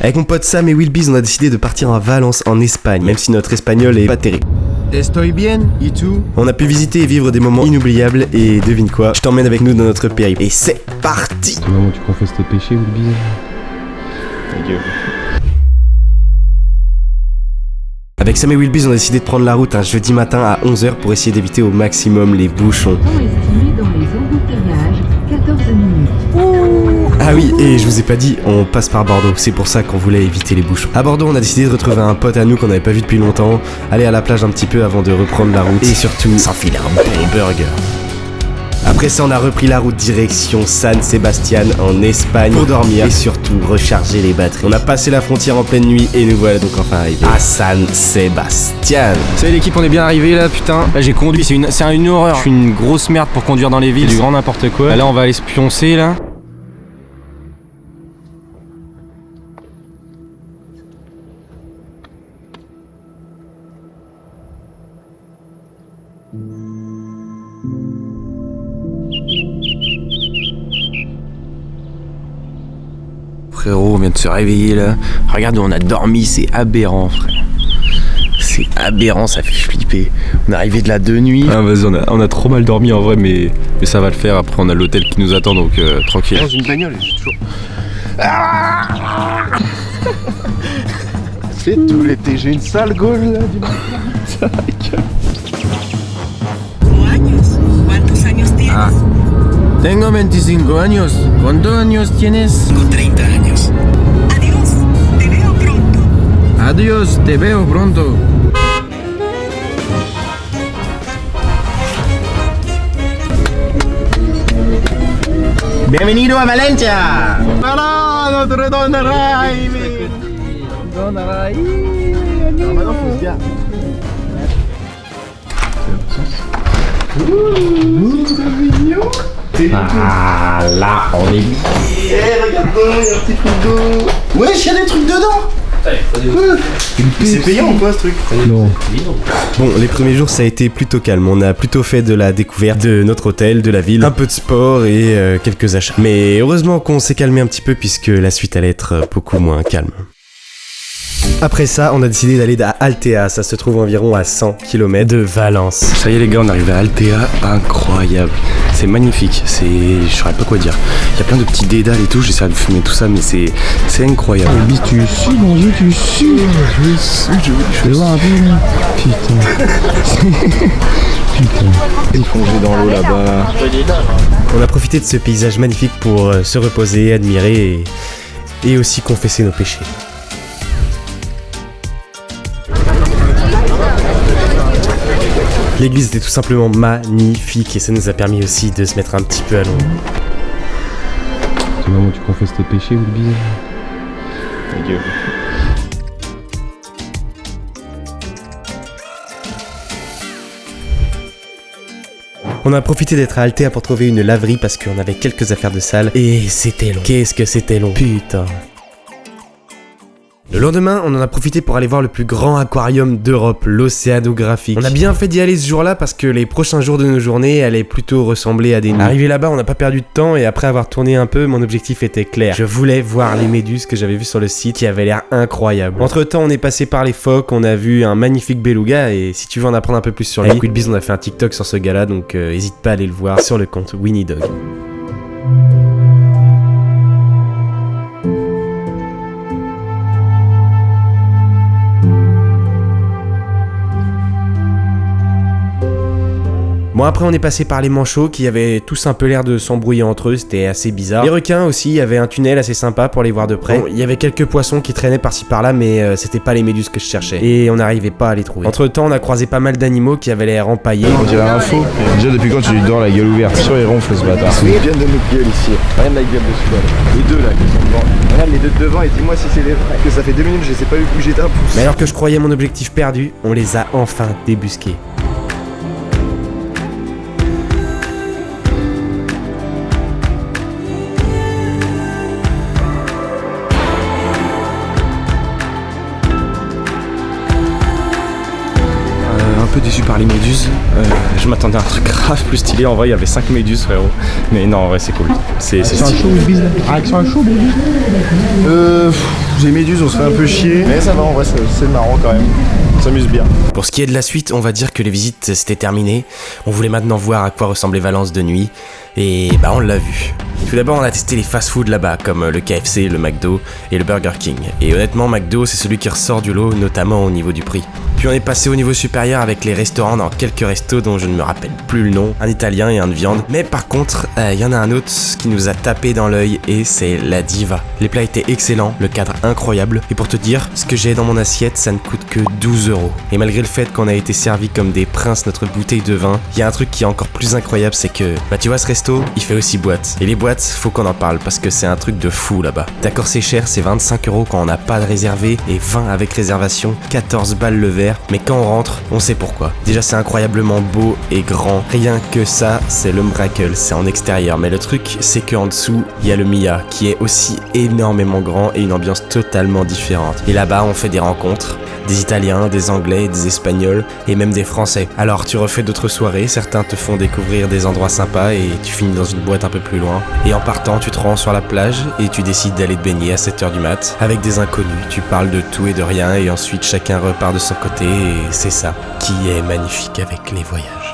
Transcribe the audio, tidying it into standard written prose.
Avec mon pote Sam et Wilbys, on a décidé de partir à Valence en Espagne, même si notre espagnol est pas terrible. Estoy bien, et tout. On a pu visiter et vivre des moments inoubliables et devine quoi, je t'emmène avec nous dans notre périple. Et c'est parti. C'est le moment où tu confesses tes péchés, Wilbys. Ta gueule. Avec Sam et Wilbys, on a décidé de prendre la route un jeudi matin à 11h pour essayer d'éviter au maximum les bouchons. Temps estimé dans les embouteillages, 14 minutes. Ah oui, et je vous ai pas dit, on passe par Bordeaux, c'est pour ça qu'on voulait éviter les bouchons. À Bordeaux, on a décidé de retrouver un pote à nous qu'on n'avait pas vu depuis longtemps, aller à la plage un petit peu avant de reprendre la route, et surtout s'enfiler un bon burger. Après ça, on a repris la route direction San Sebastián en Espagne pour dormir et surtout recharger les batteries. On a passé la frontière en pleine nuit et nous voilà donc enfin arrivés à San Sebastián. Salut l'équipe, on est bien arrivé là, putain. Là j'ai conduit, c'est une horreur. Je suis une grosse merde pour conduire dans les villes, du grand n'importe quoi. Là on va aller se pioncer là. Frérot, on vient de se réveiller là. Regarde où on a dormi, c'est aberrant, frère. C'est aberrant, ça fait flipper. On est arrivé de là de nuit. Ah vas-y, on a trop mal dormi en vrai, mais ça va le faire. Après on a l'hôtel qui nous attend, donc tranquille. Dans une bagnole, j'ai toujours... C'est tout l'été, j'ai une sale gaule là du matin. Ah. Tengo 25 años. ¿Cuántos años tienes? Tengo 30 años. Adiós, te veo pronto. Adiós, te veo pronto. Bienvenido a Valencia. No, no te ritornerai. Ritornerai. No, maintenant faut se dire. Ah là, on est bien. Regarde-moi, il y a un petit frigo. Wesh, il y a des trucs dedans. C'est payant ou quoi ce truc? Non. Bon, les premiers jours ça a été plutôt calme, on a plutôt fait de la découverte de notre hôtel, de la ville, un peu de sport et quelques achats. Mais heureusement qu'on s'est calmé un petit peu puisque la suite allait être beaucoup moins calme. Après ça, on a décidé d'aller à Altea, ça se trouve environ à 100 km de Valence. Ça y est les gars, on arrive à Altea, incroyable. C'est magnifique, je saurais pas quoi dire. Il y a plein de petits dédales et tout, j'essaie de fumer tout ça, mais c'est incroyable. Bis, tu sues, mon Dieu, tu sues. Je vais voir un peu. Putain. Putain. Ils plongé dans l'eau là-bas. On a profité de ce paysage magnifique pour se reposer, admirer et aussi confesser nos péchés. L'église était tout simplement magnifique et ça nous a permis aussi de se mettre un petit peu à l'ombre. C'est le moment où tu confesses tes péchés, Wilbys. Ta gueule. On a profité d'être à Altea pour trouver une laverie parce qu'on avait quelques affaires de salle et c'était long. Qu'est-ce que c'était long, putain. Le lendemain, on en a profité pour aller voir le plus grand aquarium d'Europe, l'Océanographique. On a bien fait d'y aller ce jour-là parce que les prochains jours de nos journées allaient plutôt ressembler à des nuits. Arrivé là-bas, on n'a pas perdu de temps et après avoir tourné un peu, mon objectif était clair. Je voulais voir les méduses que j'avais vues sur le site qui avaient l'air incroyables. Entre temps, on est passé par les phoques, on a vu un magnifique beluga et si tu veux en apprendre un peu plus sur lui, avec Wilbys, on a fait un TikTok sur ce gars-là, donc hésite pas à aller le voir sur le compte Winnie Dog. Bon après on est passé par les manchots qui avaient tous un peu l'air de s'embrouiller entre eux, c'était assez bizarre. Les requins aussi, il y avait un tunnel assez sympa pour les voir de près. Bon, il y avait quelques poissons qui traînaient par-ci par-là mais c'était pas les méduses que je cherchais. Et on n'arrivait pas à les trouver. Entre temps on a croisé pas mal d'animaux qui avaient l'air empaillés. On dirait un faux. Déjà depuis quand tu lui dors la gueule ouverte? Sûr il ronfle ce bâtard. Ils viennent de notre gueule ici. Regarde la gueule dessus là. Les deux là qui sont devant. Regarde les deux de devant et dis-moi si c'est les vrais. Que ça fait 2 minutes je les ai pas vu bouger d'un pouce. Mais alors que je croyais mon objectif perdu, on les a enfin débusqués. Déçu par les méduses. Je m'attendais à un truc grave plus stylé. En vrai, il y avait 5 méduses, frérot. Mais non, en vrai, c'est cool. C'est stylé. Réaction à chaud, Bobby? Les méduses, on se fait un peu chier. Mais ça va, en vrai, c'est marrant quand même. On s'amuse bien. Pour ce qui est de la suite, on va dire que les visites c'était terminé. On voulait maintenant voir à quoi ressemblait Valence de nuit. Et bah on l'a vu. Tout d'abord on a testé les fast-food là-bas, comme le KFC, le McDo et le Burger King. Et honnêtement McDo c'est celui qui ressort du lot, notamment au niveau du prix. Puis on est passé au niveau supérieur avec les restaurants dans quelques restos dont je ne me rappelle plus le nom, un italien et un de viande. Mais par contre, il y en a un autre qui nous a tapé dans l'œil et c'est la Diva. Les plats étaient excellents, le cadre incroyable. Et pour te dire, ce que j'ai dans mon assiette, ça ne coûte que 12 €. Et malgré le fait qu'on a été servi comme des princes notre bouteille de vin, il y a un truc qui est encore plus incroyable, c'est que, bah tu vois ce resto, il fait aussi boîte. Et les boîtes, faut qu'on en parle parce que c'est un truc de fou là-bas. D'accord c'est cher, c'est 25 € quand on n'a pas de réservé et 20 avec réservation, 14 balles le verre. Mais quand on rentre, on sait pourquoi. Déjà c'est incroyablement beau et grand. Rien que ça, c'est le Miracle, c'est en extérieur. Mais le truc, c'est qu'en dessous, il y a le Mia qui est aussi énormément grand et une ambiance totalement différente. Et là-bas, on fait des rencontres. Des Italiens, des Anglais, des Espagnols et même des Français. Alors tu refais d'autres soirées, certains te font découvrir des endroits sympas et tu finis dans une boîte un peu plus loin. Et en partant, tu te rends sur la plage et tu décides d'aller te baigner à 7h du mat. Avec des inconnus, tu parles de tout et de rien et ensuite chacun repart de son côté et c'est ça qui est magnifique avec les voyages.